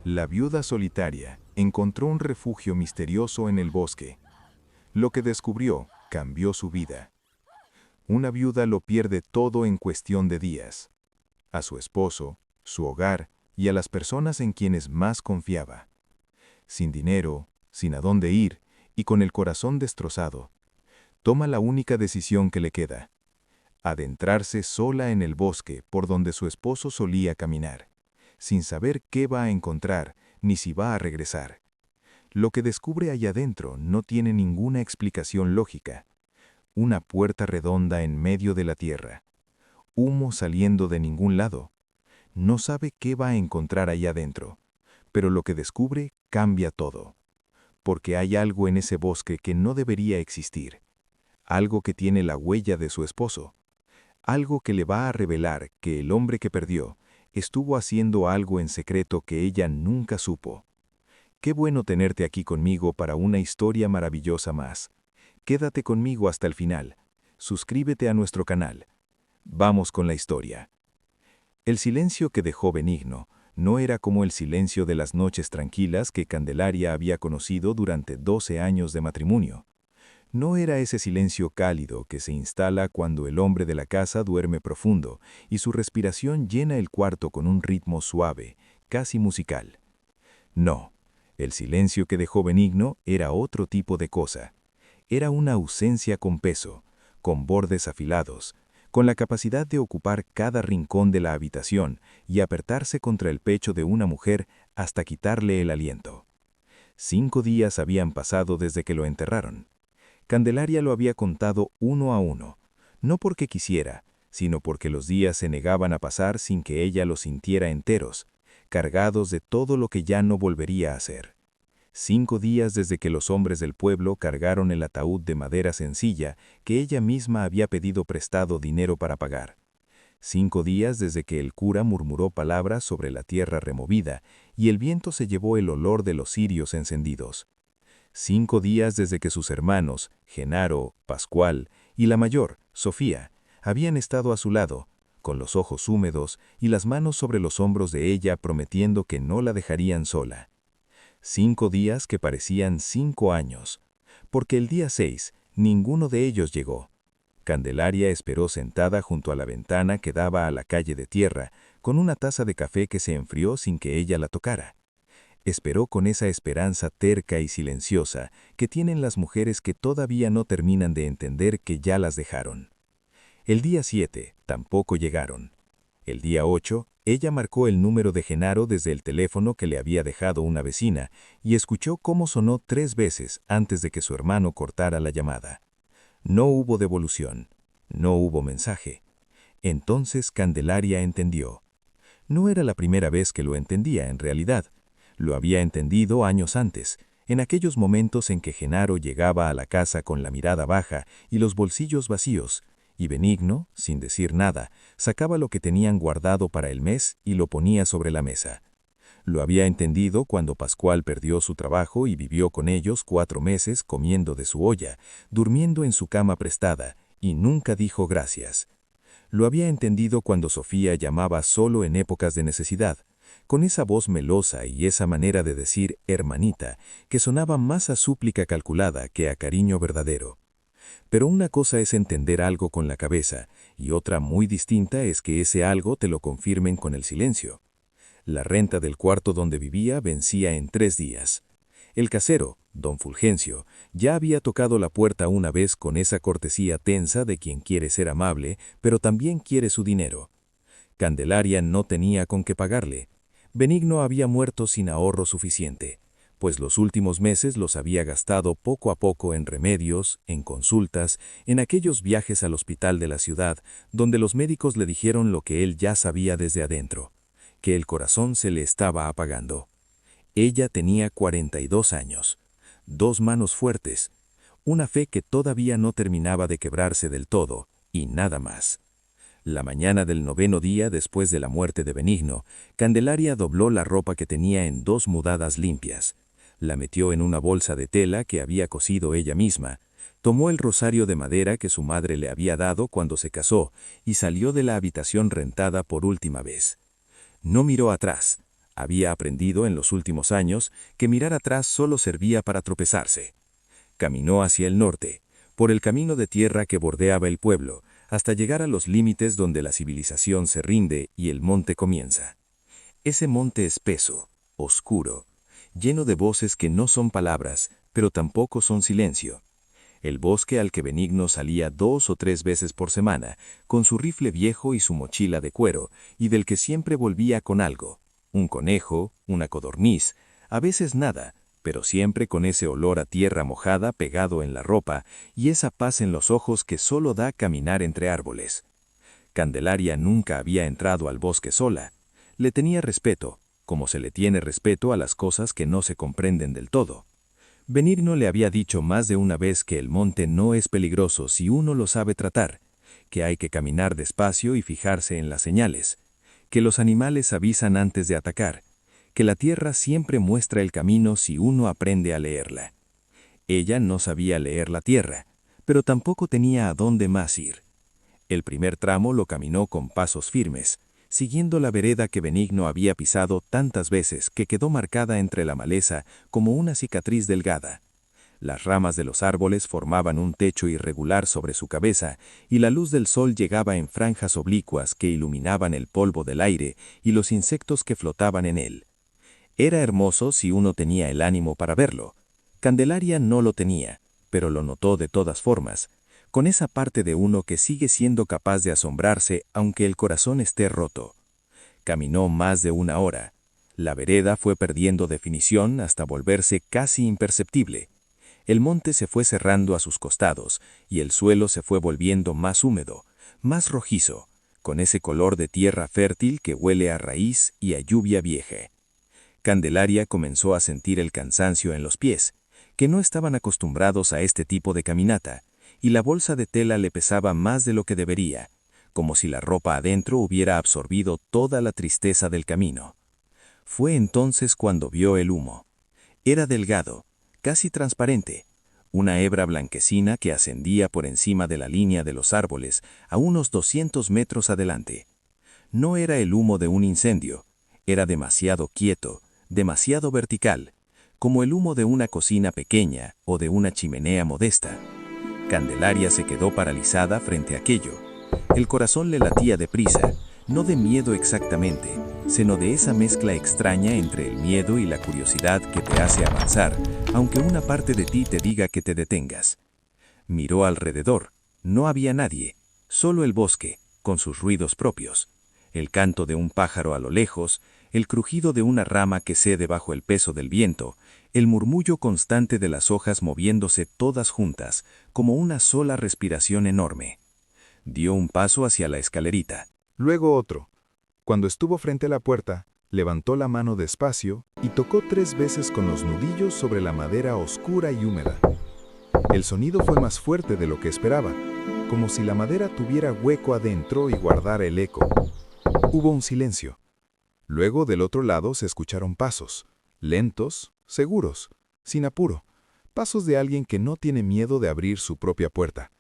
La viuda solitaria encontró un refugio misterioso en el bosque. Lo que descubrió cambió su vida. Una viuda lo pierde todo en cuestión de días. A su esposo, su hogar y a las personas en quienes más confiaba. Sin dinero, sin a dónde ir y con el corazón destrozado, toma la única decisión que le queda: adentrarse sola en el bosque por donde su esposo solía caminar, sin saber qué va a encontrar ni si va a regresar. Lo que descubre allá adentro no tiene ninguna explicación lógica. Una puerta redonda en medio de la tierra. Humo saliendo de ningún lado. No sabe qué va a encontrar allá adentro, pero lo que descubre cambia todo. Porque hay algo en ese bosque que no debería existir. Algo que tiene la huella de su esposo. Algo que le va a revelar que el hombre que perdió estuvo haciendo algo en secreto que ella nunca supo. Qué bueno tenerte aquí conmigo para una historia maravillosa más. Quédate conmigo hasta el final. Suscríbete a nuestro canal. Vamos con la historia. El silencio que dejó Benigno no era como el silencio de las noches tranquilas que Candelaria había conocido durante 12 años de matrimonio. No era ese silencio cálido que se instala cuando el hombre de la casa duerme profundo y su respiración llena el cuarto con un ritmo suave, casi musical. No, el silencio que dejó Benigno era otro tipo de cosa. Era una ausencia con peso, con bordes afilados, con la capacidad de ocupar cada rincón de la habitación y apretarse contra el pecho de una mujer hasta quitarle el aliento. 5 días habían pasado desde que lo enterraron. Candelaria lo había contado uno a uno, no porque quisiera, sino porque los días se negaban a pasar sin que ella los sintiera enteros, cargados de todo lo que ya no volvería a hacer. 5 días desde que los hombres del pueblo cargaron el ataúd de madera sencilla que ella misma había pedido prestado dinero para pagar. 5 días desde que el cura murmuró palabras sobre la tierra removida y el viento se llevó el olor de los cirios encendidos. 5 días desde que sus hermanos, Genaro, Pascual y la mayor, Sofía, habían estado a su lado, con los ojos húmedos y las manos sobre los hombros de ella prometiendo que no la dejarían sola. 5 días que parecían 5 años, porque el día 6 ninguno de ellos llegó. Candelaria esperó sentada junto a la ventana que daba a la calle de tierra, con una taza de café que se enfrió sin que ella la tocara. Esperó con esa esperanza terca y silenciosa que tienen las mujeres que todavía no terminan de entender que ya las dejaron. El día 7 tampoco llegaron. El día 8, ella marcó el número de Genaro desde el teléfono que le había dejado una vecina y escuchó cómo sonó 3 veces antes de que su hermano cortara la llamada. No hubo devolución, no hubo mensaje. Entonces Candelaria entendió. No era la primera vez que lo entendía en realidad. Lo había entendido años antes, en aquellos momentos en que Genaro llegaba a la casa con la mirada baja y los bolsillos vacíos, y Benigno, sin decir nada, sacaba lo que tenían guardado para el mes y lo ponía sobre la mesa. Lo había entendido cuando Pascual perdió su trabajo y vivió con ellos 4 meses comiendo de su olla, durmiendo en su cama prestada, y nunca dijo gracias. Lo había entendido cuando Sofía llamaba solo en épocas de necesidad, con esa voz melosa y esa manera de decir hermanita, que sonaba más a súplica calculada que a cariño verdadero. Pero una cosa es entender algo con la cabeza, y otra muy distinta es que ese algo te lo confirmen con el silencio. La renta del cuarto donde vivía vencía en 3 días. El casero, don Fulgencio, ya había tocado la puerta una vez con esa cortesía tensa de quien quiere ser amable, pero también quiere su dinero. Candelaria no tenía con qué pagarle. Benigno había muerto sin ahorro suficiente, pues los últimos meses los había gastado poco a poco en remedios, en consultas, en aquellos viajes al hospital de la ciudad, donde los médicos le dijeron lo que él ya sabía desde adentro, que el corazón se le estaba apagando. Ella tenía 42 años, 2 manos fuertes, una fe que todavía no terminaba de quebrarse del todo, y nada más. La mañana del 9º día después de la muerte de Benigno, Candelaria dobló la ropa que tenía en 2 mudadas limpias, la metió en una bolsa de tela que había cosido ella misma, tomó el rosario de madera que su madre le había dado cuando se casó y salió de la habitación rentada por última vez. No miró atrás, Había aprendido en los últimos años que mirar atrás solo servía para tropezarse. Caminó hacia el norte, por el camino de tierra que bordeaba el pueblo, hasta llegar a los límites donde la civilización se rinde y el monte comienza. Ese monte espeso, oscuro, lleno de voces que no son palabras, pero tampoco son silencio. El bosque al que Benigno salía 2 o 3 veces por semana, con su rifle viejo y su mochila de cuero, y del que siempre volvía con algo: un conejo, una codorniz, a veces nada, pero siempre con ese olor a tierra mojada pegado en la ropa y esa paz en los ojos que solo da caminar entre árboles. Candelaria nunca había entrado al bosque sola. Le tenía respeto, como se le tiene respeto a las cosas que no se comprenden del todo. Benigno le había dicho más de una vez que el monte no es peligroso si uno lo sabe tratar, que hay que caminar despacio y fijarse en las señales, que los animales avisan antes de atacar, que la tierra siempre muestra el camino si uno aprende a leerla. Ella no sabía leer la tierra, pero tampoco tenía a dónde más ir. El primer tramo lo caminó con pasos firmes, siguiendo la vereda que Benigno había pisado tantas veces que quedó marcada entre la maleza como una cicatriz delgada. Las ramas de los árboles formaban un techo irregular sobre su cabeza y la luz del sol llegaba en franjas oblicuas que iluminaban el polvo del aire y los insectos que flotaban en él. Era hermoso si uno tenía el ánimo para verlo. Candelaria no lo tenía, pero lo notó de todas formas, con esa parte de uno que sigue siendo capaz de asombrarse aunque el corazón esté roto. Caminó más de 1 hora. La vereda fue perdiendo definición hasta volverse casi imperceptible. El monte se fue cerrando a sus costados y el suelo se fue volviendo más húmedo, más rojizo, con ese color de tierra fértil que huele a raíz y a lluvia vieja. Candelaria comenzó a sentir el cansancio en los pies, que no estaban acostumbrados a este tipo de caminata, y la bolsa de tela le pesaba más de lo que debería, como si la ropa adentro hubiera absorbido toda la tristeza del camino. Fue entonces cuando vio el humo. Era delgado, casi transparente, una hebra blanquecina que ascendía por encima de la línea de los árboles a unos 200 metros adelante. No era el humo de un incendio, era demasiado quieto, demasiado vertical, como el humo de una cocina pequeña o de una chimenea modesta. Candelaria se quedó paralizada frente a aquello. El corazón le latía deprisa, no de miedo exactamente, sino de esa mezcla extraña entre el miedo y la curiosidad que te hace avanzar, aunque una parte de ti te diga que te detengas. Miró alrededor. No había nadie, solo el bosque, con sus ruidos propios. El canto de un pájaro a lo lejos, el crujido de una rama que cede bajo el peso del viento, el murmullo constante de las hojas moviéndose todas juntas, como una sola respiración enorme. Dio un paso hacia la escalerita. Luego otro. Cuando estuvo frente a la puerta, levantó la mano despacio y tocó 3 veces con los nudillos sobre la madera oscura y húmeda. El sonido fue más fuerte de lo que esperaba, como si la madera tuviera hueco adentro y guardara el eco. Hubo un silencio. Luego del otro lado se escucharon pasos, lentos, seguros, sin apuro, pasos de alguien que no tiene miedo de abrir su propia puerta.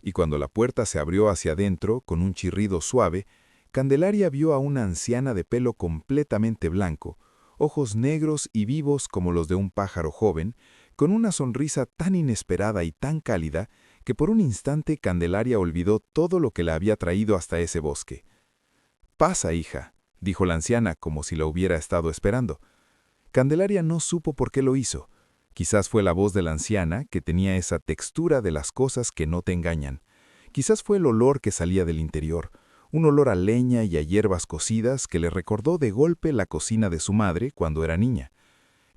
Y cuando la puerta se abrió hacia adentro con un chirrido suave, Candelaria vio a una anciana de pelo completamente blanco, ojos negros y vivos como los de un pájaro joven, con una sonrisa tan inesperada y tan cálida que por un instante Candelaria olvidó todo lo que la había traído hasta ese bosque. «Pasa, hija», dijo la anciana como si la hubiera estado esperando. Candelaria no supo por qué lo hizo. Quizás fue la voz de la anciana, que tenía esa textura de las cosas que no te engañan. Quizás fue el olor que salía del interior, un olor a leña y a hierbas cocidas que le recordó de golpe la cocina de su madre cuando era niña.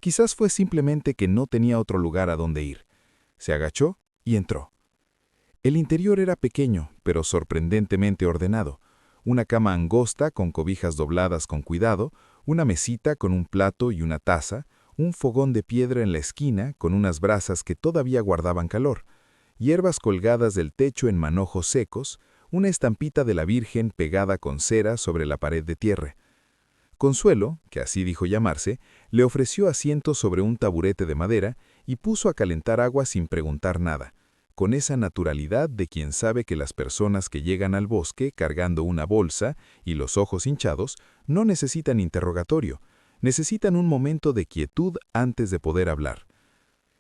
Quizás fue simplemente que no tenía otro lugar a donde ir. Se agachó y entró. El interior era pequeño, pero sorprendentemente ordenado. Una cama angosta con cobijas dobladas con cuidado, una mesita con un plato y una taza, un fogón de piedra en la esquina con unas brasas que todavía guardaban calor, hierbas colgadas del techo en manojos secos, una estampita de la Virgen pegada con cera sobre la pared de tierra. Consuelo, que así dijo llamarse, le ofreció asiento sobre un taburete de madera y puso a calentar agua sin preguntar nada, con esa naturalidad de quien sabe que las personas que llegan al bosque cargando una bolsa y los ojos hinchados no necesitan interrogatorio, Necesitan un momento de quietud antes de poder hablar.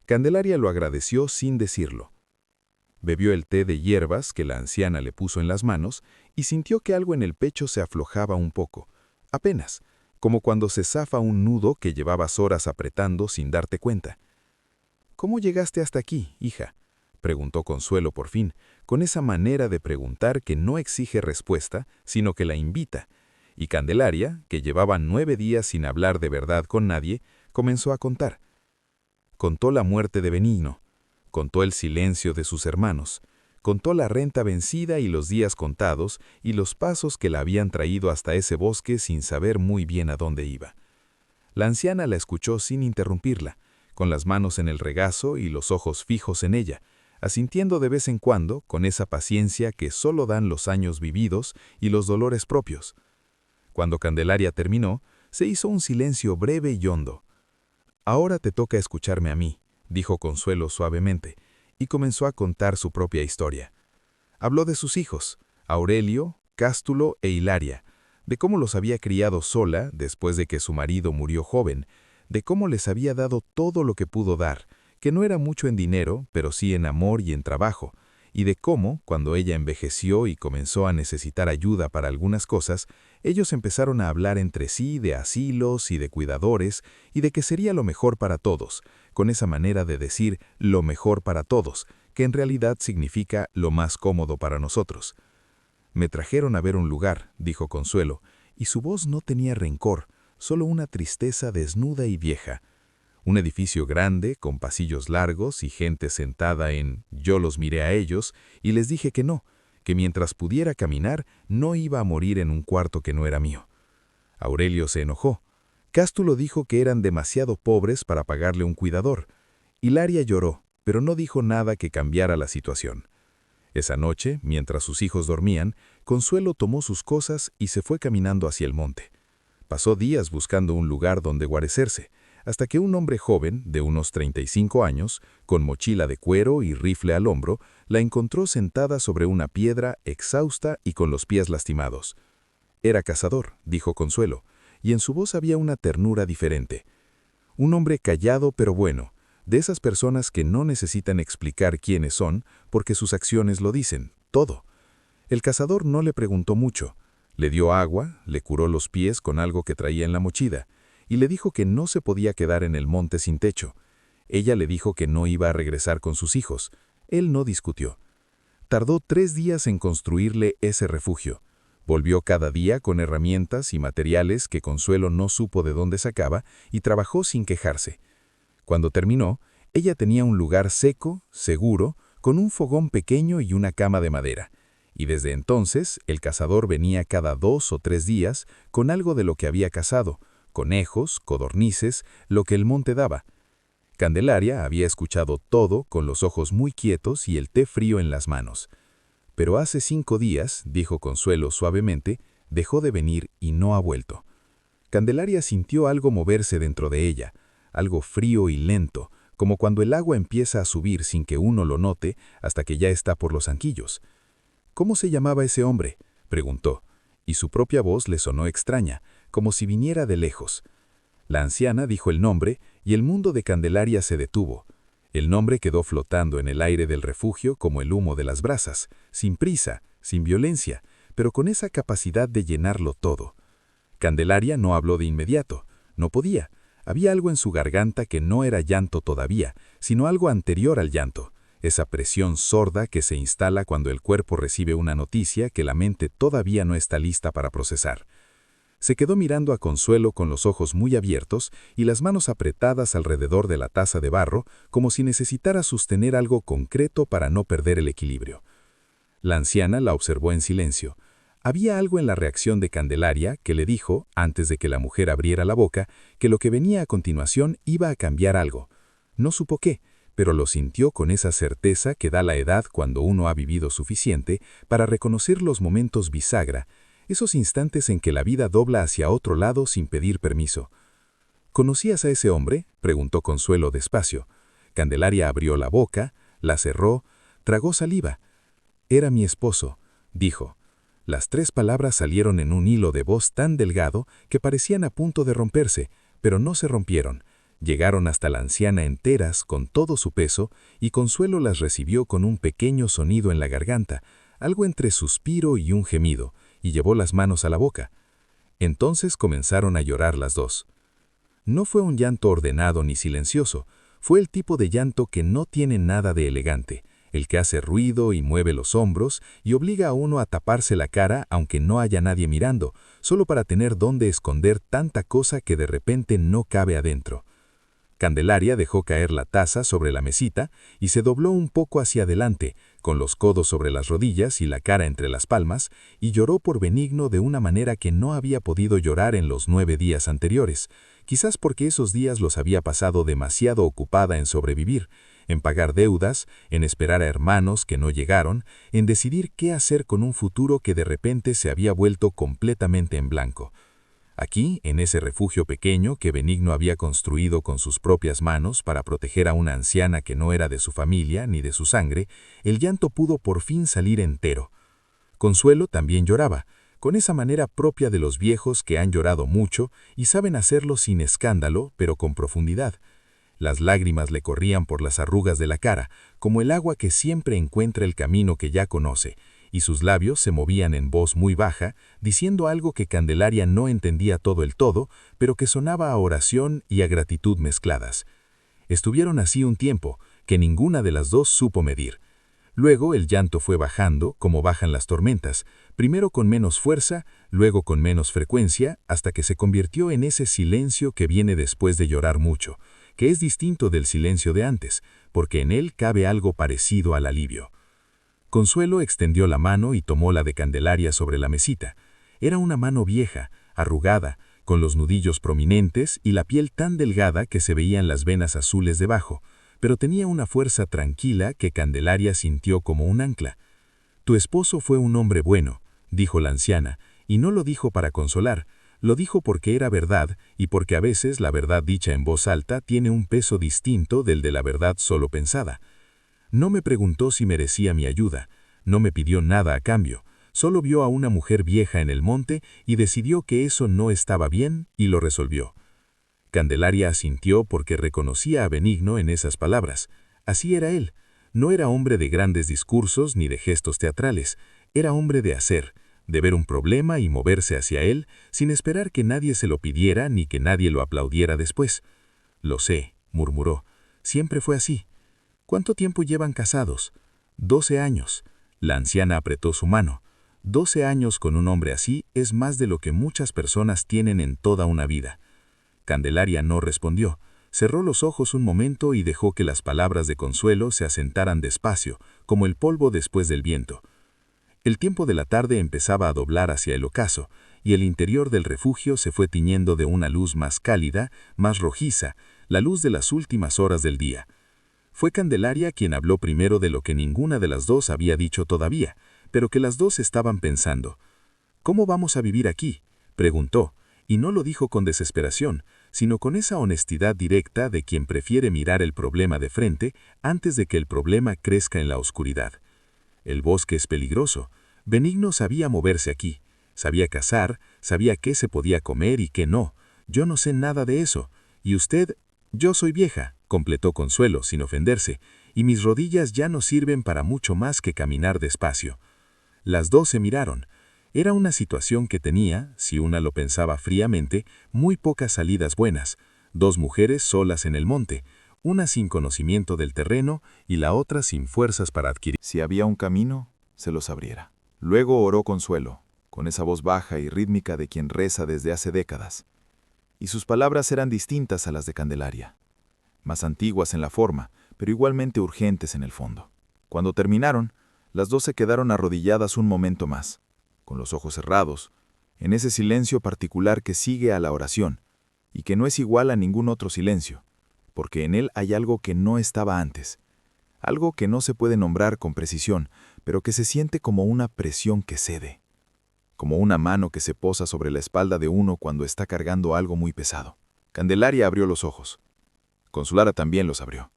Candelaria lo agradeció sin decirlo. Bebió el té de hierbas que la anciana le puso en las manos y sintió que algo en el pecho se aflojaba un poco, apenas, como cuando se zafa un nudo que llevabas horas apretando sin darte cuenta. «¿Cómo llegaste hasta aquí, hija?», preguntó Consuelo por fin, con esa manera de preguntar que no exige respuesta, sino que la invita, y Candelaria, que llevaba 9 días sin hablar de verdad con nadie, comenzó a contar. Contó la muerte de Benigno, contó el silencio de sus hermanos, contó la renta vencida y los días contados y los pasos que la habían traído hasta ese bosque sin saber muy bien a dónde iba. La anciana la escuchó sin interrumpirla, con las manos en el regazo y los ojos fijos en ella, asintiendo de vez en cuando con esa paciencia que solo dan los años vividos y los dolores propios. Cuando Candelaria terminó, se hizo un silencio breve y hondo. «Ahora te toca escucharme a mí», dijo Consuelo suavemente, y comenzó a contar su propia historia. Habló de sus hijos, Aurelio, Cástulo e Hilaria, de cómo los había criado sola después de que su marido murió joven, de cómo les había dado todo lo que pudo dar, que no era mucho en dinero, pero sí en amor y en trabajo, y de cómo, cuando ella envejeció y comenzó a necesitar ayuda para algunas cosas, ellos empezaron a hablar entre sí de asilos y de cuidadores y de que sería lo mejor para todos, con esa manera de decir lo mejor para todos, que en realidad significa lo más cómodo para nosotros. «Me trajeron a ver un lugar», dijo Consuelo, y su voz no tenía rencor, solo una tristeza desnuda y vieja. Un edificio grande, con pasillos largos y gente sentada en «yo los miré a ellos» y les dije que no, que mientras pudiera caminar no iba a morir en un cuarto que no era mío. Aurelio se enojó. Cástulo dijo que eran demasiado pobres para pagarle un cuidador. Hilaria lloró, pero no dijo nada que cambiara la situación. Esa noche, mientras sus hijos dormían, Consuelo tomó sus cosas y se fue caminando hacia el monte. Pasó días buscando un lugar donde guarecerse, hasta que un hombre joven, de unos 35 años, con mochila de cuero y rifle al hombro, la encontró sentada sobre una piedra, exhausta y con los pies lastimados. «Era cazador», dijo Consuelo, y en su voz había una ternura diferente. Un hombre callado pero bueno, de esas personas que no necesitan explicar quiénes son, porque sus acciones lo dicen, todo. El cazador no le preguntó mucho. Le dio agua, le curó los pies con algo que traía en la mochila, y le dijo que no se podía quedar en el monte sin techo. Ella le dijo que no iba a regresar con sus hijos. Él no discutió. Tardó 3 días en construirle ese refugio. Volvió cada día con herramientas y materiales que Consuelo no supo de dónde sacaba y trabajó sin quejarse. Cuando terminó, ella tenía un lugar seco, seguro, con un fogón pequeño y una cama de madera. Y desde entonces, el cazador venía cada 2 o 3 días con algo de lo que había cazado, conejos, codornices, lo que el monte daba. Candelaria había escuchado todo con los ojos muy quietos y el té frío en las manos. Pero hace 5 días, dijo Consuelo suavemente, dejó de venir y no ha vuelto. Candelaria sintió algo moverse dentro de ella, algo frío y lento, como cuando el agua empieza a subir sin que uno lo note hasta que ya está por los anquillos. «¿Cómo se llamaba ese hombre?», preguntó, y su propia voz le sonó extraña, como si viniera de lejos. La anciana dijo el nombre y el mundo de Candelaria se detuvo. El nombre quedó flotando en el aire del refugio como el humo de las brasas, sin prisa, sin violencia, pero con esa capacidad de llenarlo todo. Candelaria no habló de inmediato, no podía. Había algo en su garganta que no era llanto todavía, sino algo anterior al llanto, esa presión sorda que se instala cuando el cuerpo recibe una noticia que la mente todavía no está lista para procesar. Se quedó mirando a Consuelo con los ojos muy abiertos y las manos apretadas alrededor de la taza de barro, como si necesitara sostener algo concreto para no perder el equilibrio. La anciana la observó en silencio. Había algo en la reacción de Candelaria que le dijo, antes de que la mujer abriera la boca, que lo que venía a continuación iba a cambiar algo. No supo qué, pero lo sintió con esa certeza que da la edad cuando uno ha vivido suficiente para reconocer los momentos bisagra, esos instantes en que la vida dobla hacia otro lado sin pedir permiso. «¿Conocías a ese hombre?», preguntó Consuelo despacio. Candelaria abrió la boca, la cerró, tragó saliva. «Era mi esposo», dijo. Las 3 palabras salieron en un hilo de voz tan delgado que parecían a punto de romperse, pero no se rompieron. Llegaron hasta la anciana enteras con todo su peso y Consuelo las recibió con un pequeño sonido en la garganta, algo entre suspiro y un gemido, y llevó las manos a la boca. Entonces comenzaron a llorar las dos. No fue un llanto ordenado ni silencioso, fue el tipo de llanto que no tiene nada de elegante, el que hace ruido y mueve los hombros y obliga a uno a taparse la cara aunque no haya nadie mirando, solo para tener dónde esconder tanta cosa que de repente no cabe adentro. Candelaria dejó caer la taza sobre la mesita y se dobló un poco hacia adelante, con los codos sobre las rodillas y la cara entre las palmas, y lloró por Benigno de una manera que no había podido llorar en los 9 días anteriores, quizás porque esos días los había pasado demasiado ocupada en sobrevivir, en pagar deudas, en esperar a hermanos que no llegaron, en decidir qué hacer con un futuro que de repente se había vuelto completamente en blanco. Aquí, en ese refugio pequeño que Benigno había construido con sus propias manos para proteger a una anciana que no era de su familia ni de su sangre, el llanto pudo por fin salir entero. Consuelo también lloraba, con esa manera propia de los viejos que han llorado mucho y saben hacerlo sin escándalo, pero con profundidad. Las lágrimas le corrían por las arrugas de la cara, como el agua que siempre encuentra el camino que ya conoce, y sus labios se movían en voz muy baja, diciendo algo que Candelaria no entendía todo el todo, pero que sonaba a oración y a gratitud mezcladas. Estuvieron así un tiempo, que ninguna de las dos supo medir. Luego el llanto fue bajando, como bajan las tormentas, primero con menos fuerza, luego con menos frecuencia, hasta que se convirtió en ese silencio que viene después de llorar mucho, que es distinto del silencio de antes, porque en él cabe algo parecido al alivio. Consuelo extendió la mano y tomó la de Candelaria sobre la mesita. Era una mano vieja, arrugada, con los nudillos prominentes y la piel tan delgada que se veían las venas azules debajo, pero tenía una fuerza tranquila que Candelaria sintió como un ancla. «Tu esposo fue un hombre bueno», dijo la anciana, y no lo dijo para consolar, lo dijo porque era verdad y porque a veces la verdad dicha en voz alta tiene un peso distinto del de la verdad solo pensada. No me preguntó si merecía mi ayuda, no me pidió nada a cambio, solo vio a una mujer vieja en el monte y decidió que eso no estaba bien y lo resolvió. Candelaria asintió porque reconocía a Benigno en esas palabras. Así era él. No era hombre de grandes discursos ni de gestos teatrales, era hombre de hacer, de ver un problema y moverse hacia él sin esperar que nadie se lo pidiera ni que nadie lo aplaudiera después. «Lo sé», murmuró, «siempre fue así». «¿Cuánto tiempo llevan casados?» «12 años». La anciana apretó su mano. 12 años con un hombre así es más de lo que muchas personas tienen en toda una vida. Candelaria no respondió. Cerró los ojos un momento y dejó que las palabras de Consuelo se asentaran despacio, como el polvo después del viento. El tiempo de la tarde empezaba a doblar hacia el ocaso, y el interior del refugio se fue tiñendo de una luz más cálida, más rojiza, la luz de las últimas horas del día. Fue Candelaria quien habló primero de lo que ninguna de las dos había dicho todavía, pero que las dos estaban pensando. «¿Cómo vamos a vivir aquí?», preguntó, y no lo dijo con desesperación, sino con esa honestidad directa de quien prefiere mirar el problema de frente antes de que el problema crezca en la oscuridad. «El bosque es peligroso. Benigno sabía moverse aquí, sabía cazar, sabía qué se podía comer y qué no. Yo no sé nada de eso. Y usted...» «Yo soy vieja», completó Consuelo sin ofenderse, «y mis rodillas ya no sirven para mucho más que caminar despacio». Las dos se miraron. Era una situación que tenía, si una lo pensaba fríamente, muy pocas salidas buenas. Dos mujeres solas en el monte, una sin conocimiento del terreno y la otra sin fuerzas para adquirir. Si había un camino, se los abriera. Luego oró Consuelo, con esa voz baja y rítmica de quien reza desde hace décadas. Y sus palabras eran distintas a las de Candelaria, más antiguas en la forma, pero igualmente urgentes en el fondo. Cuando terminaron, las dos se quedaron arrodilladas un momento más, con los ojos cerrados, en ese silencio particular que sigue a la oración, y que no es igual a ningún otro silencio, porque en él hay algo que no estaba antes, algo que no se puede nombrar con precisión, pero que se siente como una presión que cede, como una mano que se posa sobre la espalda de uno cuando está cargando algo muy pesado. Candelaria abrió los ojos. Consuelo también los abrió.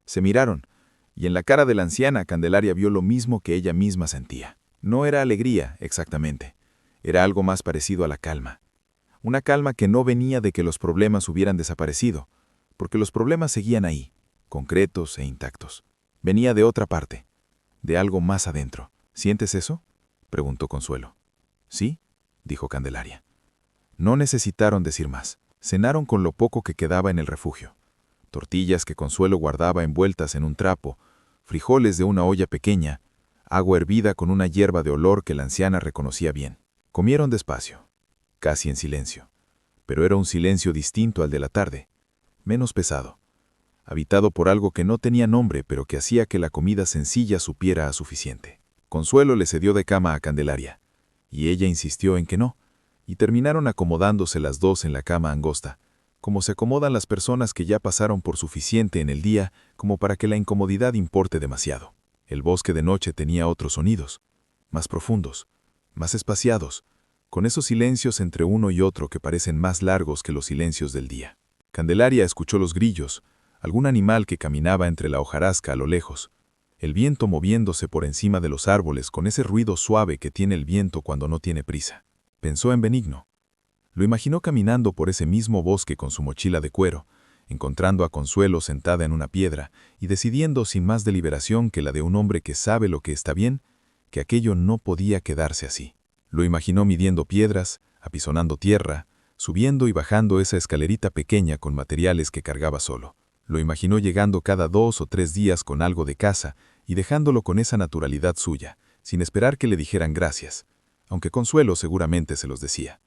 Se miraron, y en la cara de la anciana Candelaria vio lo mismo que ella misma sentía. No era alegría, exactamente. Era algo más parecido a la calma. una calma que no venía de que los problemas hubieran desaparecido, porque los problemas seguían ahí, concretos e intactos. Venía de otra parte, de algo más adentro. ¿Sientes eso?, preguntó Consuelo. Sí, dijo Candelaria. No necesitaron decir más. Cenaron con lo poco que quedaba en el refugio. Tortillas que Consuelo guardaba envueltas en un trapo, frijoles de una olla pequeña, agua hervida con una hierba de olor que la anciana reconocía bien. Comieron despacio, casi en silencio, pero era un silencio distinto al de la tarde, menos pesado, habitado por algo que no tenía nombre, pero que hacía que la comida sencilla supiera a suficiente. Consuelo le cedió de cama a Candelaria, y ella insistió en que no, y terminaron acomodándose las dos en la cama angosta, como se acomodan las personas que ya pasaron por suficiente en el día como para que la incomodidad importe demasiado. El bosque de noche tenía otros sonidos, más profundos, más espaciados, con esos silencios entre uno y otro que parecen más largos que los silencios del día. Candelaria escuchó los grillos, algún animal que caminaba entre la hojarasca a lo lejos, el viento moviéndose por encima de los árboles con ese ruido suave que tiene el viento cuando no tiene prisa. Pensó en Benigno. Lo imaginó caminando por ese mismo bosque con su mochila de cuero, encontrando a Consuelo sentada en una piedra y decidiendo sin más deliberación que la de un hombre que sabe lo que está bien, que aquello no podía quedarse así. Lo imaginó midiendo piedras, apisonando tierra, subiendo y bajando esa escalerita pequeña con materiales que cargaba solo. Lo imaginó llegando cada 2 o 3 días con algo de casa y dejándolo con esa naturalidad suya, sin esperar que le dijeran gracias, aunque Consuelo seguramente se los decía.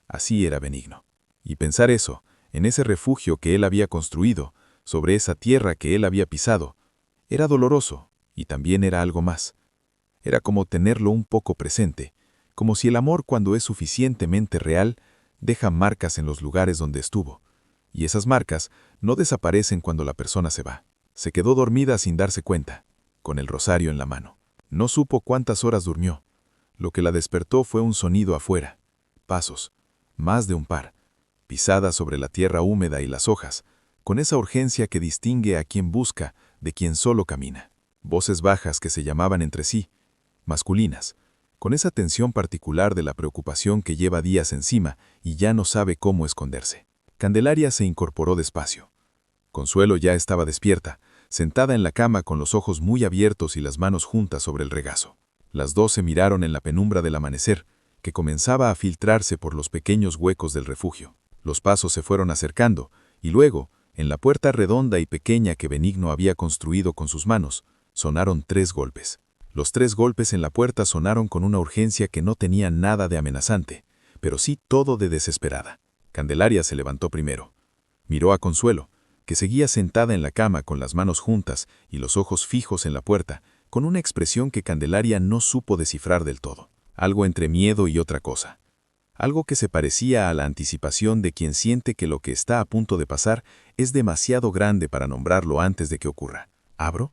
Así era Benigno. Y pensar eso, en ese refugio que él había construido, sobre esa tierra que él había pisado, era doloroso y también era algo más. Era como tenerlo un poco presente, como si el amor, cuando es suficientemente real, deja marcas en los lugares donde estuvo, y esas marcas no desaparecen cuando la persona se va. Se quedó dormida sin darse cuenta, con el rosario en la mano. No supo cuántas horas durmió. Lo que la despertó fue un sonido afuera, pasos, más de un par, pisadas sobre la tierra húmeda y las hojas, con esa urgencia que distingue a quien busca de quien solo camina. Voces bajas que se llamaban entre sí, masculinas, con esa tensión particular de la preocupación que lleva días encima y ya no sabe cómo esconderse. Candelaria se incorporó despacio. Consuelo ya estaba despierta, sentada en la cama con los ojos muy abiertos y las manos juntas sobre el regazo. Las dos se miraron en la penumbra del amanecer, que comenzaba a filtrarse por los pequeños huecos del refugio. Los pasos se fueron acercando, y luego, en la puerta redonda y pequeña que Benigno había construido con sus manos, sonaron 3 golpes. Los 3 golpes en la puerta sonaron con una urgencia que no tenía nada de amenazante, pero sí todo de desesperada. Candelaria se levantó primero. Miró a Consuelo, que seguía sentada en la cama con las manos juntas y los ojos fijos en la puerta, con una expresión que Candelaria no supo descifrar del todo. Algo entre miedo y otra cosa. Algo que se parecía a la anticipación de quien siente que lo que está a punto de pasar es demasiado grande para nombrarlo antes de que ocurra. ¿Abro?,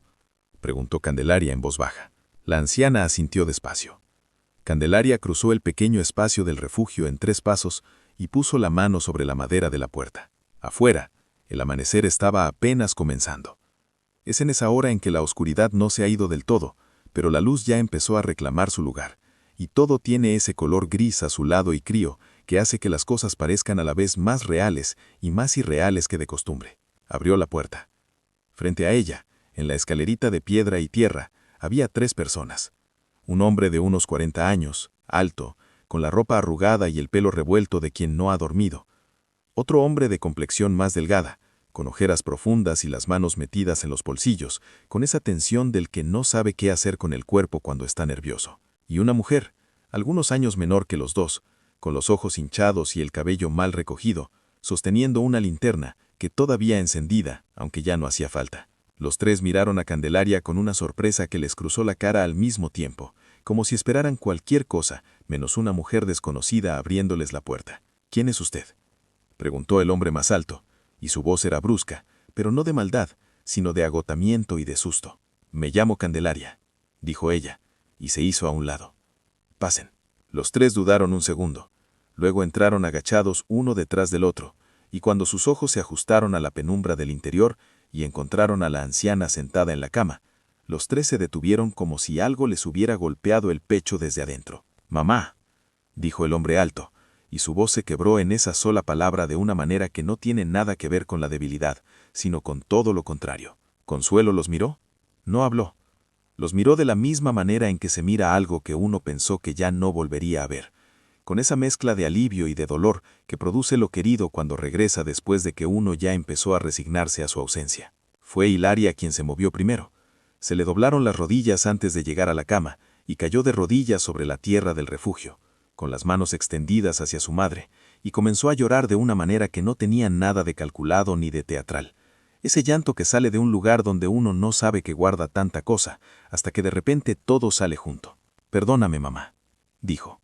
preguntó Candelaria en voz baja. La anciana asintió despacio. Candelaria cruzó el pequeño espacio del refugio en 3 pasos y puso la mano sobre la madera de la puerta. Afuera, el amanecer estaba apenas comenzando. Es en esa hora en que la oscuridad no se ha ido del todo, pero la luz ya empezó a reclamar su lugar, y todo tiene ese color gris azulado y crío que hace que las cosas parezcan a la vez más reales y más irreales que de costumbre. Abrió la puerta. Frente a ella, en la escalerita de piedra y tierra, había 3 personas. Un hombre de unos 40 años, alto, con la ropa arrugada y el pelo revuelto de quien no ha dormido. Otro hombre de complexión más delgada, con ojeras profundas y las manos metidas en los bolsillos, con esa tensión del que no sabe qué hacer con el cuerpo cuando está nervioso. Y una mujer, algunos años menor que los dos, con los ojos hinchados y el cabello mal recogido, sosteniendo una linterna que todavía encendida, aunque ya no hacía falta. Los 3 miraron a Candelaria con una sorpresa que les cruzó la cara al mismo tiempo, como si esperaran cualquier cosa, menos una mujer desconocida abriéndoles la puerta. ¿Quién es usted?, preguntó el hombre más alto, y su voz era brusca, pero no de maldad, sino de agotamiento y de susto. Me llamo Candelaria, dijo ella, y se hizo a un lado. Pasen. Los 3 dudaron un segundo. Luego entraron agachados uno detrás del otro, y cuando sus ojos se ajustaron a la penumbra del interior y encontraron a la anciana sentada en la cama, los 3 se detuvieron como si algo les hubiera golpeado el pecho desde adentro. «Mamá», dijo el hombre alto, y su voz se quebró en esa sola palabra de una manera que no tiene nada que ver con la debilidad, sino con todo lo contrario. ¿Consuelo los miró? No habló. Los miró de la misma manera en que se mira algo que uno pensó que ya no volvería a ver, con esa mezcla de alivio y de dolor que produce lo querido cuando regresa después de que uno ya empezó a resignarse a su ausencia. Fue Hilaria quien se movió primero. Se le doblaron las rodillas antes de llegar a la cama y cayó de rodillas sobre la tierra del refugio, con las manos extendidas hacia su madre, y comenzó a llorar de una manera que no tenía nada de calculado ni de teatral. Ese llanto que sale de un lugar donde uno no sabe que guarda tanta cosa, hasta que de repente todo sale junto. «Perdóname, mamá», dijo.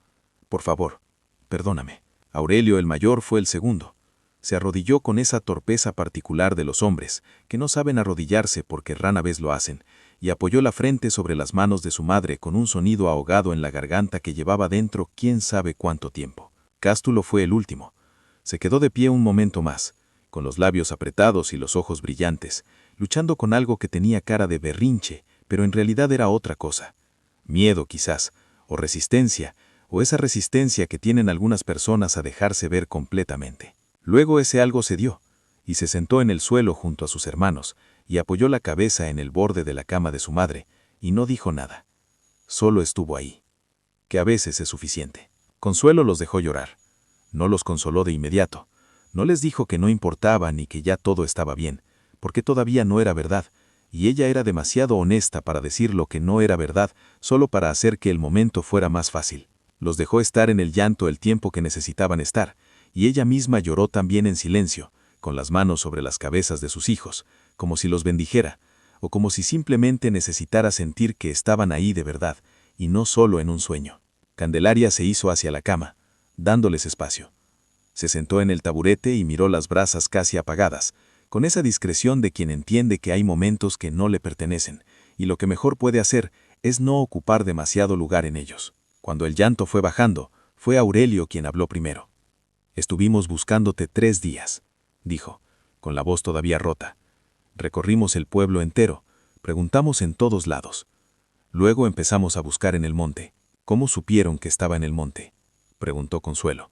«Por favor, perdóname». Aurelio el mayor fue el segundo. Se arrodilló con esa torpeza particular de los hombres, que no saben arrodillarse porque rara vez lo hacen, y apoyó la frente sobre las manos de su madre con un sonido ahogado en la garganta que llevaba dentro quién sabe cuánto tiempo. Cástulo fue el último. Se quedó de pie un momento más, con los labios apretados y los ojos brillantes, luchando con algo que tenía cara de berrinche, pero en realidad era otra cosa. Miedo quizás, o resistencia, o esa resistencia que tienen algunas personas a dejarse ver completamente. Luego ese algo cedió, y se sentó en el suelo junto a sus hermanos, y apoyó la cabeza en el borde de la cama de su madre, y no dijo nada. Solo estuvo ahí. Que a veces es suficiente. Consuelo los dejó llorar. No los consoló de inmediato. No les dijo que no importaba ni que ya todo estaba bien, porque todavía no era verdad, y ella era demasiado honesta para decir lo que no era verdad, solo para hacer que el momento fuera más fácil. Los dejó estar en el llanto el tiempo que necesitaban estar, y ella misma lloró también en silencio, con las manos sobre las cabezas de sus hijos, como si los bendijera, o como si simplemente necesitara sentir que estaban ahí de verdad, y no solo en un sueño. Candelaria se hizo hacia la cama, dándoles espacio. Se sentó en el taburete y miró las brasas casi apagadas, con esa discreción de quien entiende que hay momentos que no le pertenecen, y lo que mejor puede hacer es no ocupar demasiado lugar en ellos. Cuando el llanto fue bajando, fue Aurelio quien habló primero. «Estuvimos buscándote 3 días», dijo, con la voz todavía rota. «Recorrimos el pueblo entero, preguntamos en todos lados. Luego empezamos a buscar en el monte». «¿Cómo supieron que estaba en el monte?», preguntó Consuelo.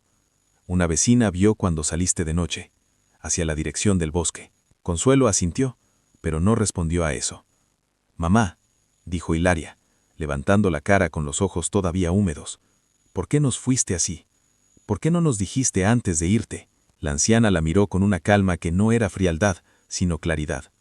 «Una vecina vio cuando saliste de noche, hacia la dirección del bosque». Consuelo asintió, pero no respondió a eso. «Mamá», dijo Hilaria, levantando la cara con los ojos todavía húmedos, «¿por qué nos fuiste así? ¿Por qué no nos dijiste antes de irte?». La anciana la miró con una calma que no era frialdad, sino claridad.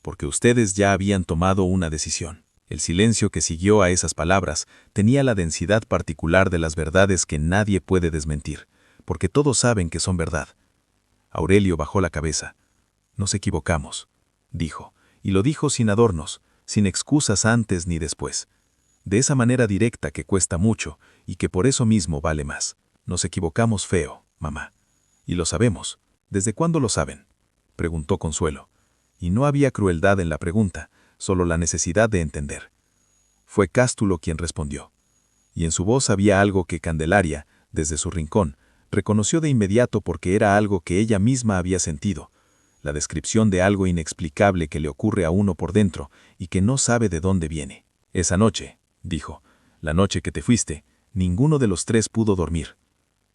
«Porque ustedes ya habían tomado una decisión». El silencio que siguió a esas palabras tenía la densidad particular de las verdades que nadie puede desmentir, porque todos saben que son verdad. Aurelio bajó la cabeza. «Nos equivocamos», dijo, y lo dijo sin adornos, sin excusas antes ni después. De esa manera directa que cuesta mucho y que por eso mismo vale más. «Nos equivocamos feo, mamá. Y lo sabemos. ¿Desde cuándo lo saben?», preguntó Consuelo. Y no había crueldad en la pregunta, solo la necesidad de entender. Fue Cástulo quien respondió. Y en su voz había algo que Candelaria, desde su rincón, reconoció de inmediato porque era algo que ella misma había sentido, la descripción de algo inexplicable que le ocurre a uno por dentro y que no sabe de dónde viene. «Esa noche», dijo, «la noche que te fuiste, ninguno de los 3 pudo dormir.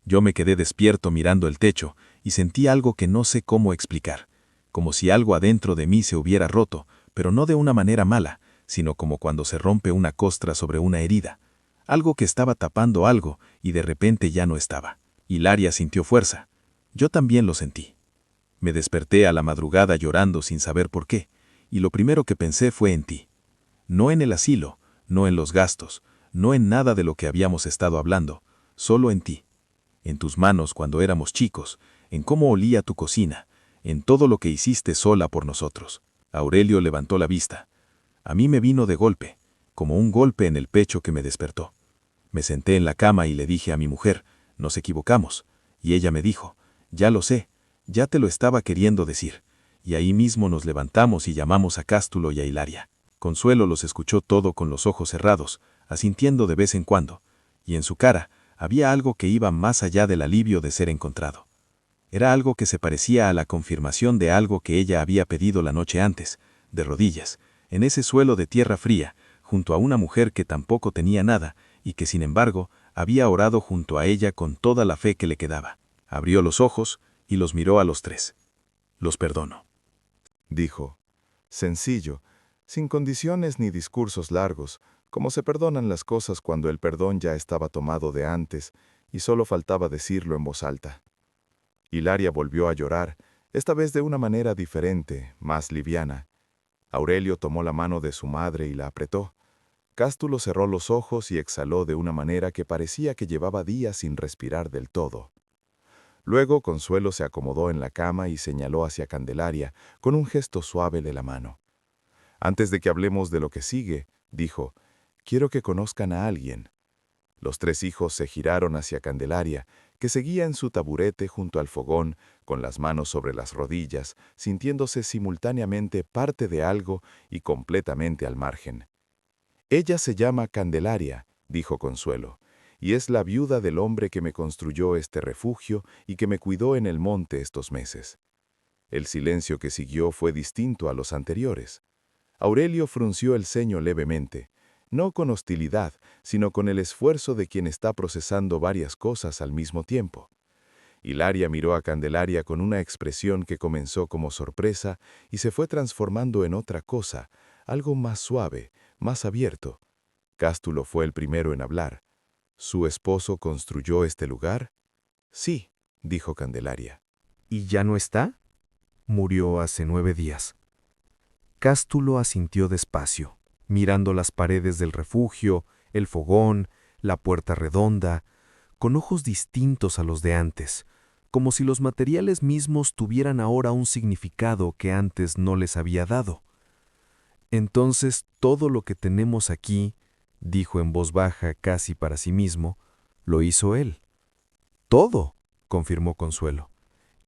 Yo me quedé despierto mirando el techo y sentí algo que no sé cómo explicar, como si algo adentro de mí se hubiera roto, pero no de una manera mala, sino como cuando se rompe una costra sobre una herida, algo que estaba tapando algo y de repente ya no estaba». Hilaria sintió fuerza. Yo también lo sentí. Me desperté a la madrugada llorando sin saber por qué, y lo primero que pensé fue en ti. No en el asilo, no en los gastos, no en nada de lo que habíamos estado hablando, solo en ti. En tus manos cuando éramos chicos, en cómo olía tu cocina, en todo lo que hiciste sola por nosotros. Aurelio levantó la vista. A mí me vino de golpe, como un golpe en el pecho que me despertó. Me senté en la cama y le dije a mi mujer, «Nos equivocamos», y ella me dijo, «Ya lo sé, ya te lo estaba queriendo decir», y ahí mismo nos levantamos y llamamos a Cástulo y a Hilaria. Consuelo los escuchó todo con los ojos cerrados, asintiendo de vez en cuando, y en su cara había algo que iba más allá del alivio de ser encontrado. Era algo que se parecía a la confirmación de algo que ella había pedido la noche antes, de rodillas, en ese suelo de tierra fría, junto a una mujer que tampoco tenía nada y que sin embargo Había orado junto a ella con toda la fe que le quedaba. Abrió los ojos y los miró a los tres. «Los perdono», dijo, sencillo, sin condiciones ni discursos largos, como se perdonan las cosas cuando el perdón ya estaba tomado de antes y solo faltaba decirlo en voz alta. Hilaria volvió a llorar, esta vez de una manera diferente, más liviana. Aurelio tomó la mano de su madre y la apretó. Cástulo cerró los ojos y exhaló de una manera que parecía que llevaba días sin respirar del todo. Luego Consuelo se acomodó en la cama y señaló hacia Candelaria con un gesto suave de la mano. «Antes de que hablemos de lo que sigue», dijo, «quiero que conozcan a alguien». Los tres hijos se giraron hacia Candelaria, que seguía en su taburete junto al fogón, con las manos sobre las rodillas, sintiéndose simultáneamente parte de algo y completamente al margen. «Ella se llama Candelaria», dijo Consuelo, «y es la viuda del hombre que me construyó este refugio y que me cuidó en el monte estos meses». El silencio que siguió fue distinto a los anteriores. Aurelio frunció el ceño levemente, no con hostilidad, sino con el esfuerzo de quien está procesando varias cosas al mismo tiempo. Hilaria miró a Candelaria con una expresión que comenzó como sorpresa y se fue transformando en otra cosa, algo más suave, más abierto. Cástulo fue el primero en hablar. «¿Su esposo construyó este lugar?» «Sí», dijo Candelaria. ¿Y ya no está? Murió hace 9 días. Cástulo asintió despacio, mirando las paredes del refugio, el fogón, la puerta redonda, con ojos distintos a los de antes, como si los materiales mismos tuvieran ahora un significado que antes no les había dado. «Entonces todo lo que tenemos aquí», dijo en voz baja casi para sí mismo, «lo hizo él». «Todo», confirmó Consuelo.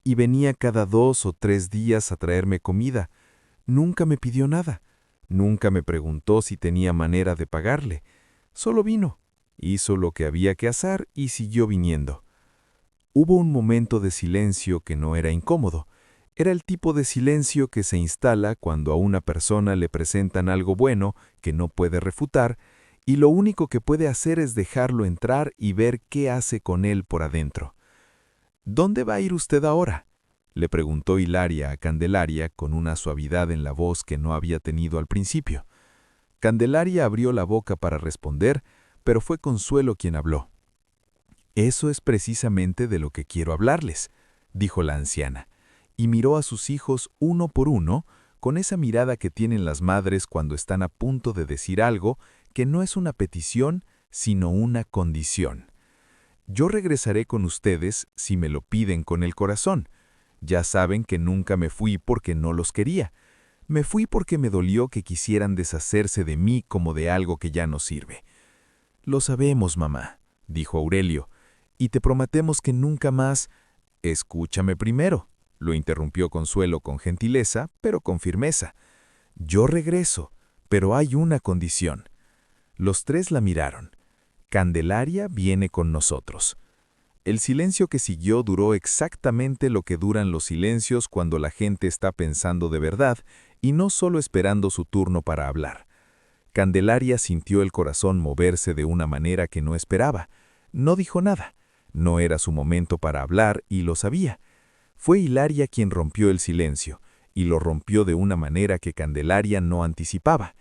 «Y venía cada 2 o 3 días a traerme comida. Nunca me pidió nada. Nunca me preguntó si tenía manera de pagarle. Solo vino, hizo lo que había que hacer y siguió viniendo». Hubo un momento de silencio que no era incómodo. Era el tipo de silencio que se instala cuando a una persona le presentan algo bueno que no puede refutar y lo único que puede hacer es dejarlo entrar y ver qué hace con él por adentro. «¿Dónde va a ir usted ahora?», le preguntó Hilaria a Candelaria con una suavidad en la voz que no había tenido al principio. Candelaria abrió la boca para responder, pero fue Consuelo quien habló. «Eso es precisamente de lo que quiero hablarles», dijo la anciana, y miró a sus hijos uno por uno con esa mirada que tienen las madres cuando están a punto de decir algo que no es una petición, sino una condición. «Yo regresaré con ustedes si me lo piden con el corazón. Ya saben que nunca me fui porque no los quería. Me fui porque me dolió que quisieran deshacerse de mí como de algo que ya no sirve». «Lo sabemos, mamá», dijo Aurelio, «y te prometemos que nunca más...» «Escúchame primero», lo interrumpió Consuelo con gentileza, pero con firmeza. «Yo regreso, pero hay una condición». Los tres la miraron. «Candelaria viene con nosotros». El silencio que siguió duró exactamente lo que duran los silencios cuando la gente está pensando de verdad y no solo esperando su turno para hablar. Candelaria sintió el corazón moverse de una manera que no esperaba. No dijo nada. No era su momento para hablar y lo sabía. Fue Hilaria quien rompió el silencio, y lo rompió de una manera que Candelaria no anticipaba.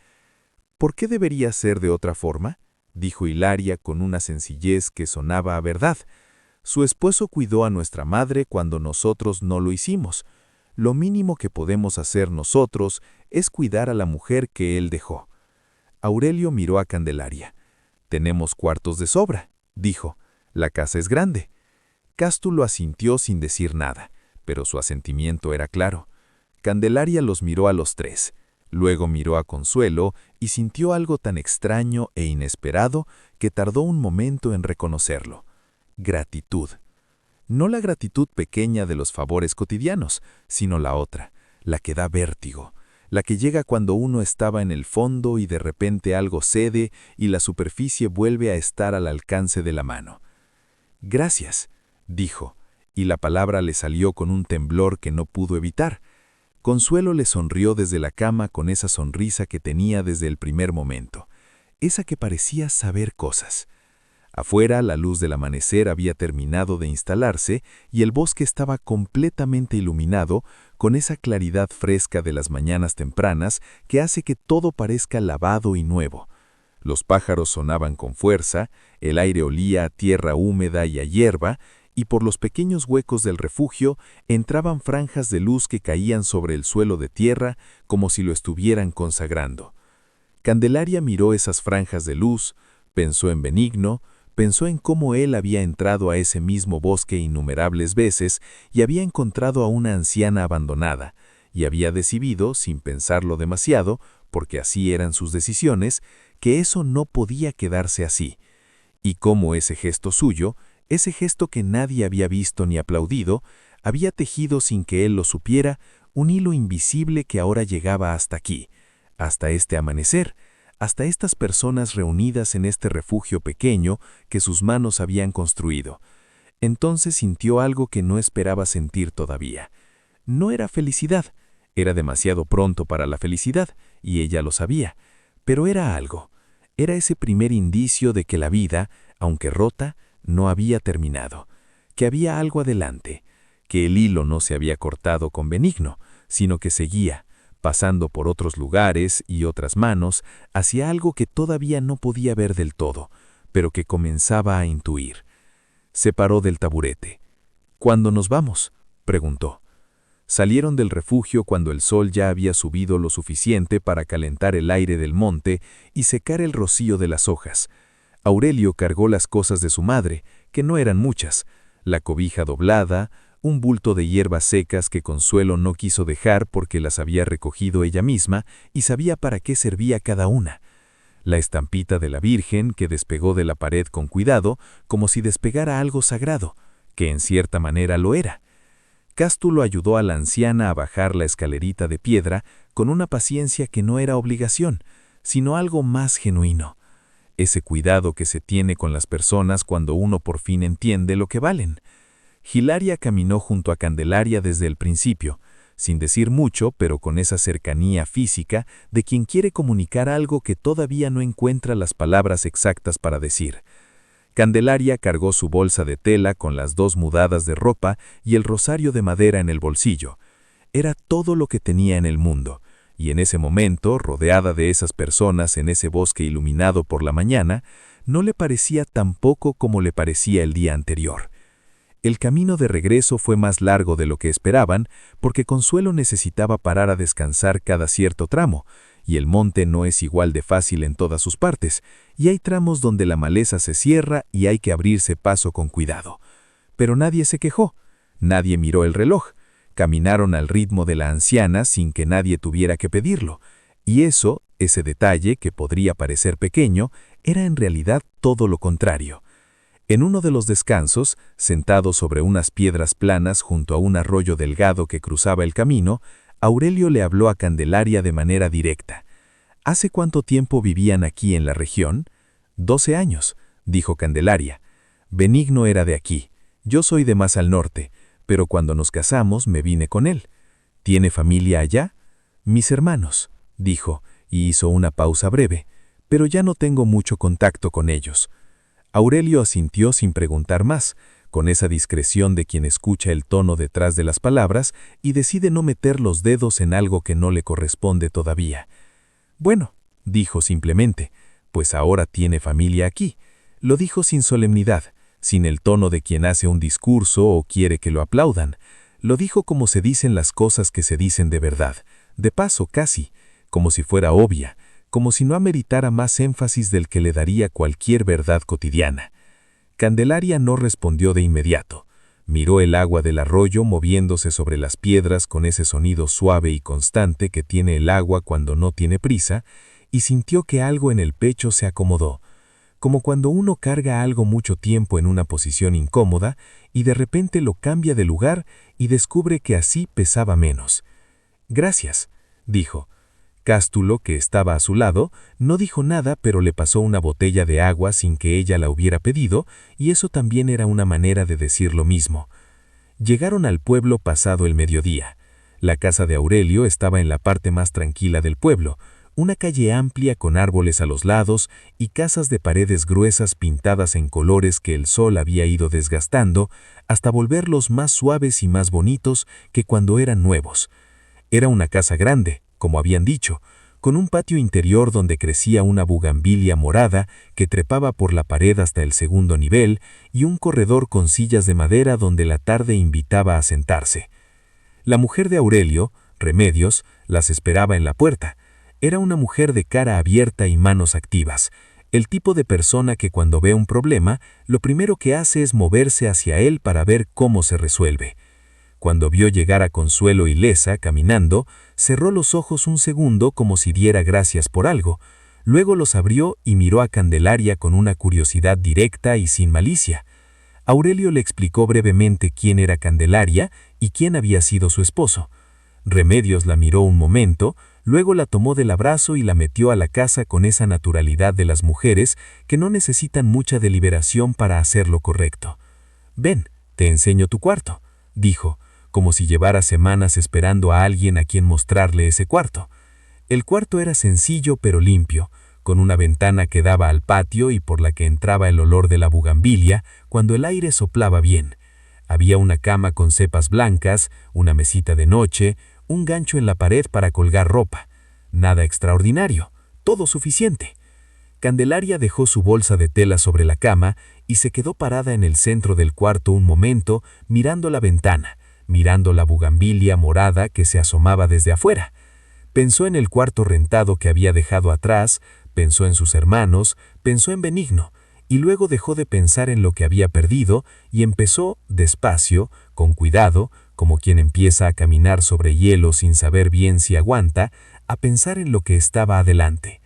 «¿Por qué debería ser de otra forma?», dijo Hilaria con una sencillez que sonaba a verdad. «Su esposo cuidó a nuestra madre cuando nosotros no lo hicimos. Lo mínimo que podemos hacer nosotros es cuidar a la mujer que él dejó». Aurelio miró a Candelaria. «Tenemos cuartos de sobra», dijo. «La casa es grande». Cástulo asintió sin decir nada, pero su asentimiento era claro. Candelaria los miró a los tres. Luego miró a Consuelo y sintió algo tan extraño e inesperado que tardó un momento en reconocerlo. Gratitud. No la gratitud pequeña de los favores cotidianos, sino la otra, la que da vértigo, la que llega cuando uno estaba en el fondo y de repente algo cede y la superficie vuelve a estar al alcance de la mano. «Gracias», dijo, y la palabra le salió con un temblor que no pudo evitar. Consuelo le sonrió desde la cama con esa sonrisa que tenía desde el primer momento, esa que parecía saber cosas. Afuera, la luz del amanecer había terminado de instalarse y el bosque estaba completamente iluminado con esa claridad fresca de las mañanas tempranas que hace que todo parezca lavado y nuevo. Los pájaros sonaban con fuerza, el aire olía a tierra húmeda y a hierba, y por los pequeños huecos del refugio entraban franjas de luz que caían sobre el suelo de tierra como si lo estuvieran consagrando. Candelaria miró esas franjas de luz, pensó en Benigno, pensó en cómo él había entrado a ese mismo bosque innumerables veces y había encontrado a una anciana abandonada, y había decidido, sin pensarlo demasiado, porque así eran sus decisiones, que eso no podía quedarse así, y cómo ese gesto suyo, ese gesto que nadie había visto ni aplaudido, había tejido sin que él lo supiera un hilo invisible que ahora llegaba hasta aquí, hasta este amanecer, hasta estas personas reunidas en este refugio pequeño que sus manos habían construido. Entonces sintió algo que no esperaba sentir todavía. No era felicidad, era demasiado pronto para la felicidad, y ella lo sabía, pero era algo. Era ese primer indicio de que la vida, aunque rota, no había terminado, que había algo adelante, que el hilo no se había cortado con Benigno, sino que seguía, pasando por otros lugares y otras manos, hacia algo que todavía no podía ver del todo, pero que comenzaba a intuir. Se paró del taburete. «¿Cuándo nos vamos?», preguntó. Salieron del refugio cuando el sol ya había subido lo suficiente para calentar el aire del monte y secar el rocío de las hojas. Aurelio cargó las cosas de su madre, que no eran muchas, la cobija doblada, un bulto de hierbas secas que Consuelo no quiso dejar porque las había recogido ella misma y sabía para qué servía cada una. La estampita de la Virgen que despegó de la pared con cuidado, como si despegara algo sagrado, que en cierta manera lo era. Cástulo ayudó a la anciana a bajar la escalerita de piedra con una paciencia que no era obligación, sino algo más genuino. Ese cuidado que se tiene con las personas cuando uno por fin entiende lo que valen. Hilaria caminó junto a Candelaria desde el principio, sin decir mucho, pero con esa cercanía física de quien quiere comunicar algo que todavía no encuentra las palabras exactas para decir. Candelaria cargó su bolsa de tela con las 2 mudadas de ropa y el rosario de madera en el bolsillo. Era todo lo que tenía en el mundo, y en ese momento, rodeada de esas personas en ese bosque iluminado por la mañana, no le parecía tan poco como le parecía el día anterior. El camino de regreso fue más largo de lo que esperaban, porque Consuelo necesitaba parar a descansar cada cierto tramo, y el monte no es igual de fácil en todas sus partes, y hay tramos donde la maleza se cierra y hay que abrirse paso con cuidado. Pero nadie se quejó, nadie miró el reloj, caminaron al ritmo de la anciana sin que nadie tuviera que pedirlo, y ese detalle que podría parecer pequeño, era en realidad todo lo contrario. En uno de los descansos, sentado sobre unas piedras planas junto a un arroyo delgado que cruzaba el camino, Aurelio le habló a Candelaria de manera directa. ¿Hace cuánto tiempo vivían aquí en la región? 12 años, dijo Candelaria. Benigno era de aquí, yo soy de más al norte, pero cuando nos casamos me vine con él. ¿Tiene familia allá? Mis hermanos, dijo, y hizo una pausa breve, pero ya no tengo mucho contacto con ellos. Aurelio asintió sin preguntar más, con esa discreción de quien escucha el tono detrás de las palabras y decide no meter los dedos en algo que no le corresponde todavía. Bueno, dijo simplemente, pues ahora tiene familia aquí. Lo dijo sin solemnidad, sin el tono de quien hace un discurso o quiere que lo aplaudan. Lo dijo como se dicen las cosas que se dicen de verdad, de paso casi, como si fuera obvia, como si no ameritara más énfasis del que le daría cualquier verdad cotidiana. Candelaria no respondió de inmediato. Miró el agua del arroyo moviéndose sobre las piedras con ese sonido suave y constante que tiene el agua cuando no tiene prisa, y sintió que algo en el pecho se acomodó, como cuando uno carga algo mucho tiempo en una posición incómoda y de repente lo cambia de lugar y descubre que así pesaba menos. «Gracias», dijo. Cástulo, que estaba a su lado, no dijo nada, pero le pasó una botella de agua sin que ella la hubiera pedido, y eso también era una manera de decir lo mismo. Llegaron al pueblo pasado el mediodía. La casa de Aurelio estaba en la parte más tranquila del pueblo, una calle amplia con árboles a los lados y casas de paredes gruesas pintadas en colores que el sol había ido desgastando hasta volverlos más suaves y más bonitos que cuando eran nuevos. Era una casa grande, como habían dicho, con un patio interior donde crecía una bugambilia morada que trepaba por la pared hasta el segundo nivel y un corredor con sillas de madera donde la tarde invitaba a sentarse. La mujer de Aurelio, Remedios, las esperaba en la puerta. Era una mujer de cara abierta y manos activas, el tipo de persona que cuando ve un problema, lo primero que hace es moverse hacia él para ver cómo se resuelve. Cuando vio llegar a Consuelo ilesa, caminando, cerró los ojos un segundo como si diera gracias por algo, luego los abrió y miró a Candelaria con una curiosidad directa y sin malicia. Aurelio le explicó brevemente quién era Candelaria y quién había sido su esposo. Remedios la miró un momento, luego la tomó del abrazo y la metió a la casa con esa naturalidad de las mujeres que no necesitan mucha deliberación para hacer lo correcto. «Ven, te enseño tu cuarto», dijo, como si llevara semanas esperando a alguien a quien mostrarle ese cuarto. El cuarto era sencillo pero limpio, con una ventana que daba al patio y por la que entraba el olor de la bugambilia cuando el aire soplaba bien. Había una cama con cepas blancas, una mesita de noche, un gancho en la pared para colgar ropa. Nada extraordinario, todo suficiente. Candelaria dejó su bolsa de tela sobre la cama y se quedó parada en el centro del cuarto un momento mirando la ventana, mirando la bugambilia morada que se asomaba desde afuera. Pensó en el cuarto rentado que había dejado atrás, pensó en sus hermanos, pensó en Benigno, y luego dejó de pensar en lo que había perdido y empezó, despacio, con cuidado, como quien empieza a caminar sobre hielo sin saber bien si aguanta, a pensar en lo que estaba adelante.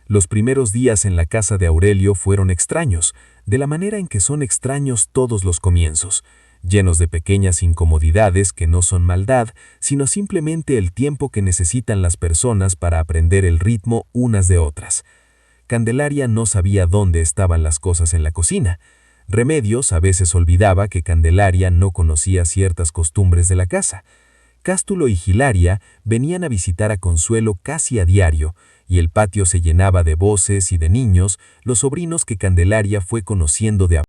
Los primeros días en la casa de Aurelio fueron extraños, de la manera en que son extraños todos los comienzos, llenos de pequeñas incomodidades que no son maldad, sino simplemente el tiempo que necesitan las personas para aprender el ritmo unas de otras. Candelaria no sabía dónde estaban las cosas en la cocina. Remedios a veces olvidaba que Candelaria no conocía ciertas costumbres de la casa. Cástulo y Hilaria venían a visitar a Consuelo casi a diario, y el patio se llenaba de voces y de niños, los sobrinos que Candelaria fue conociendo de